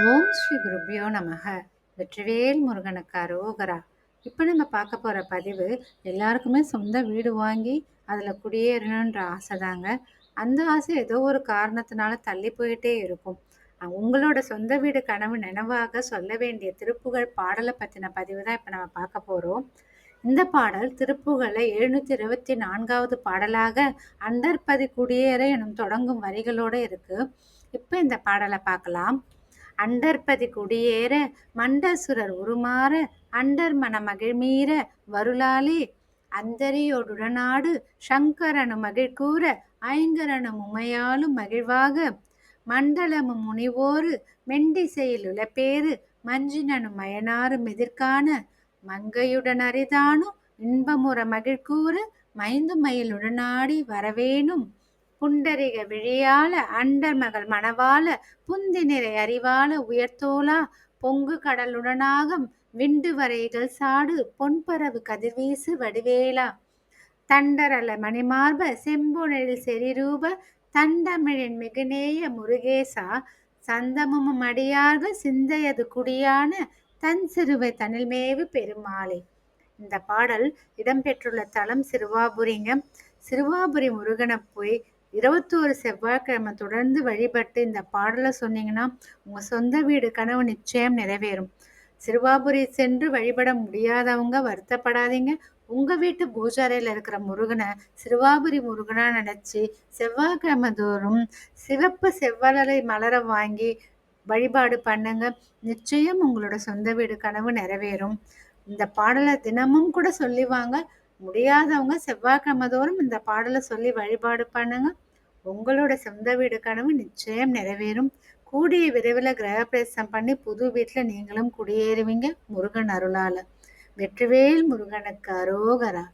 ஓம் ஸ்ரீ குருப்யோ நமக. வெற்றிவேல் முருகனுக்கு அரோகரா. இப்போ நம்ம பார்க்க போகிற பதிவு, எல்லாருக்குமே சொந்த வீடு வாங்கி அதில் குடியேறணுன்ற ஆசை தாங்க. அந்த ஆசை ஏதோ ஒரு காரணத்தினால தள்ளி போயிட்டே இருக்கும். உங்களோட சொந்த வீடு கனவு நினைவாக சொல்ல வேண்டிய திருப்புகழ் பாடலை பற்றின பதிவு தான் இப்போ நம்ம பார்க்க போகிறோம். இந்த பாடல் திருப்புகழை 724வது பாடலாக அண்டர்பதி குடியேற எனும் தொடங்கும் வரிகளோடு இருக்கு. இப்போ இந்த பாடலை பார்க்கலாம். அண்டர்பதி குடியேற மண்டசுரர் உருமாற அண்டர் மன மகிழ்மீற வருளாலே அந்தரியோடுடனாடு சங்கரனு மகிழ்கூற ஐங்கரனும் உமையாலும் மகிழ்வாக மண்டலமும் முனிவோரு மெண்டிசையில் உலப்பேறு மஞ்சினனும் மயனாரும் எதிர்காண மங்கையுடன் அரிதானும் இன்பமுற மகிழ்கூற மைந்து மயிலுடனாடி வரவேணும் புண்டரிக விழியால அண்டர் மகள் மணவாள புந்தி நிறை அறிவால உயர்த்தோலா பொங்கு கடலுடனாகம் விண்டு வரைகள் சாடு பொன்பரவு கதிர்வீசு வடிவேலா தண்டரல மணிமார்ப செம்பொழில் செறிரூப தண்டமிழின் மிகுநேய முருகேசா சந்தமும் அடியார்கள் சிந்தையது குடியான தன் சிறுவை தனில்மேவு பெருமாளே. இந்த பாடல் இடம்பெற்றுள்ள தலம் சிறுவாபுரிங்க. சிறுவாபுரி முருகனை போய் 21 செவ்வாய்க்கிழமை தொடர்ந்து வழிபட்டு இந்த பாடலை சொன்னீங்கன்னா உங்க சொந்த வீடு கனவு நிச்சயம் நிறைவேறும். சிறுவாபுரி சென்று வழிபட முடியாதவங்க வருத்தப்படாதீங்க. உங்க வீட்டு பூஜாரையில் இருக்கிற முருகனை சிறுவாபுரி முருகனா நினைச்சு செவ்வாய்க்கிழமை தோறும் சிவப்பு செவ்வலரை மலர வாங்கி வழிபாடு பண்ணுங்க. நிச்சயம் உங்களோட சொந்த வீடு கனவு நிறைவேறும். இந்த பாடலை தினமும் கூட சொல்லிவாங்க. முடியாதவங்க செவ்வாய்க்கிழமை தோறும் இந்த பாடலை சொல்லி வழிபாடு பண்ணுங்க. உங்களோட சொந்த வீடு கனவு நிச்சயம் நிறைவேறும். கூடிய விரைவில் கிரகப்பிரவேசம் பண்ணி புது வீட்டில் நீங்களும் குடியேறுவீங்க முருகன் அருளால. வெற்றிவேல் முருகனுக்கு அரோகரா.